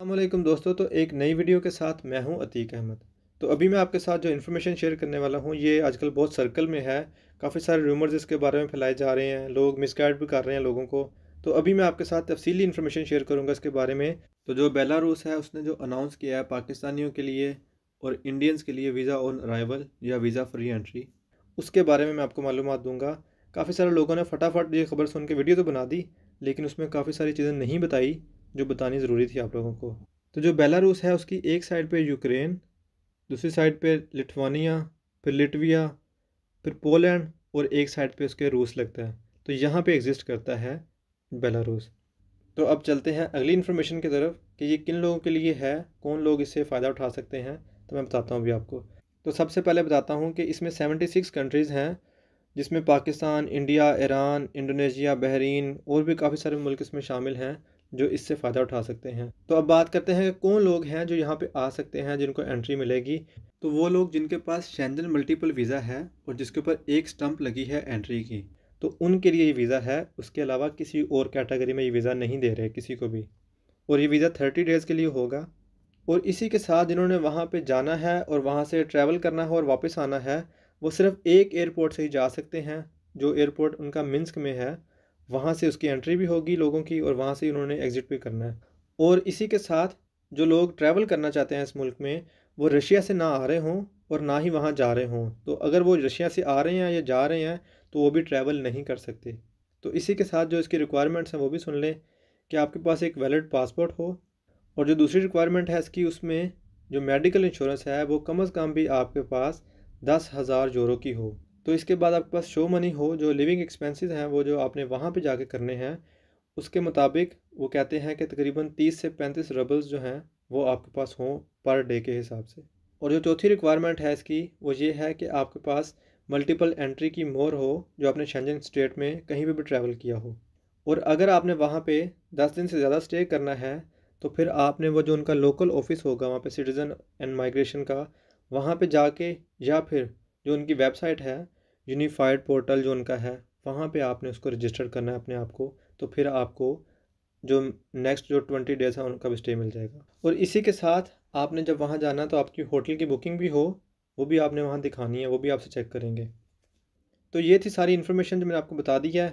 अस्सलामुअलैकुम दोस्तों, तो एक नई वीडियो के साथ मैं हूं अतीक अहमद। तो अभी मैं आपके साथ जो इन्फॉर्मेशन शेयर करने वाला हूं ये आजकल बहुत सर्कल में है। काफ़ी सारे रूमर्स इसके बारे में फैलाए जा रहे हैं, लोग मिसगाइड भी कर रहे हैं लोगों को। तो अभी मैं आपके साथ तफसीली इन्फॉर्मेशन शेयर करूंगा इसके बारे में। तो जो बेलारूस है उसने जो अनाउंस किया है पाकिस्तानियों के लिए और इंडियंस के लिए वीज़ा ऑन अराइवल या वीज़ा फ्री एंट्री, उसके बारे में मैं आपको मालूमात दूंगा। काफ़ी सारे लोगों ने फटाफट ये खबर सुन के वीडियो तो बना दी, लेकिन उसमें काफ़ी सारी चीज़ें नहीं बताई जो बतानी ज़रूरी थी आप लोगों को। तो जो बेलारूस है उसकी एक साइड पे यूक्रेन, दूसरी साइड पे लिथुआनिया, फिर लिटविया, फिर पोलैंड और एक साइड पे उसके रूस लगता है। तो यहाँ पे एग्जिस्ट करता है बेलारूस। तो अब चलते हैं अगली इन्फॉर्मेशन की तरफ कि ये किन लोगों के लिए है, कौन लोग इससे फ़ायदा उठा सकते हैं। तो मैं बताता हूँ अभी आपको। तो सबसे पहले बताता हूँ कि इसमें 76 कंट्रीज़ हैं, जिसमें Pakistan, India, Iran, Indonesia, Bahrain और भी काफ़ी सारे मुल्क इसमें शामिल हैं जो इससे फ़ायदा उठा सकते हैं। तो अब बात करते हैं कि कौन लोग हैं जो यहाँ पे आ सकते हैं, जिनको एंट्री मिलेगी। तो वो लोग जिनके पास शेंजन मल्टीपल वीज़ा है और जिसके ऊपर एक स्टंप लगी है एंट्री की, तो उनके लिए ये वीज़ा है। उसके अलावा किसी और कैटेगरी में ये वीज़ा नहीं दे रहे किसी को भी। और ये वीज़ा 30 डेज़ के लिए होगा। और इसी के साथ जिन्होंने वहाँ पे जाना है और वहाँ से ट्रैवल करना है और वापस आना है, वो सिर्फ एक एयरपोर्ट से ही जा सकते हैं, जो एयरपोर्ट उनका मिन्स्क में है। वहाँ से उसकी एंट्री भी होगी लोगों की और वहाँ से ही उन्होंने एग्ज़िट भी करना है। और इसी के साथ जो लोग ट्रैवल करना चाहते हैं इस मुल्क में, वो रशिया से ना आ रहे हों और ना ही वहाँ जा रहे हों। तो अगर वो रशिया से आ रहे हैं या जा रहे हैं तो वो भी ट्रैवल नहीं कर सकते। तो इसी के साथ जो इसकी रिक्वायरमेंट्स हैं वो भी सुन लें कि आपके पास एक वैलिड पासपोर्ट हो। और जो दूसरी रिक्वायरमेंट है इसकी, उसमें जो मेडिकल इंश्योरेंस है वो कम अज़ कम भी आपके पास 10,000 यूरो की हो। तो इसके बाद आपके पास शो मनी हो, जो लिविंग एक्सपेंसेस हैं वो जो आपने वहाँ पे जाके करने हैं, उसके मुताबिक वो कहते हैं कि तकरीबन 30 से 35 रबल्स जो हैं वो आपके पास हों पर डे के हिसाब से। और जो चौथी रिक्वायरमेंट है इसकी, वो ये है कि आपके पास मल्टीपल एंट्री की मोहर हो, जो आपने शेंजन स्टेट में कहीं पे भी ट्रैवल किया हो। और अगर आपने वहाँ पे 10 दिन से ज़्यादा स्टे करना है, तो फिर आपने वो जो उनका लोकल ऑफिस होगा वहाँ पे सिटीज़न एंड माइग्रेशन का, वहाँ पे जाके या फिर जो उनकी वेबसाइट है यूनिफाइड पोर्टल जो उनका है, वहाँ पे आपने उसको रजिस्टर करना है अपने आप को। तो फिर आपको जो नेक्स्ट जो 20 डेज़ है उनका भी स्टे मिल जाएगा। और इसी के साथ आपने जब वहाँ जाना तो आपकी होटल की बुकिंग भी हो, वो भी आपने वहाँ दिखानी है, वो भी आपसे चेक करेंगे। तो ये थी सारी इन्फॉर्मेशन जो मैंने आपको बता दी है।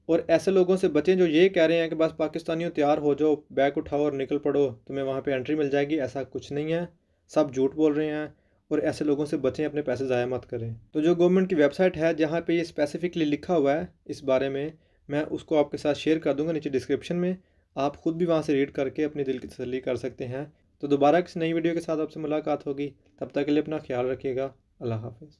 और ऐसे लोगों से बचें जो ये कह रहे हैं कि बस पाकिस्तानियों तैयार हो जाओ, बैग उठाओ और निकल पड़ो, तुम्हें वहाँ पे एंट्री मिल जाएगी। ऐसा कुछ नहीं है, सब झूठ बोल रहे हैं। और ऐसे लोगों से बचें, अपने पैसे ज़ाया मत करें। तो जो गवर्नमेंट की वेबसाइट है जहाँ पे ये स्पेसिफिकली लिखा हुआ है इस बारे में, मैं उसको आपके साथ शेयर कर दूँगा नीचे डिस्क्रिप्शन में। आप ख़ुद भी वहाँ से रीड करके अपने दिल की तसल्ली कर सकते हैं। तो दोबारा किसी नई वीडियो के साथ आपसे मुलाकात होगी। तब तक के लिए अपना ख्याल रखिएगा। अल्लाह हाफ़िज़।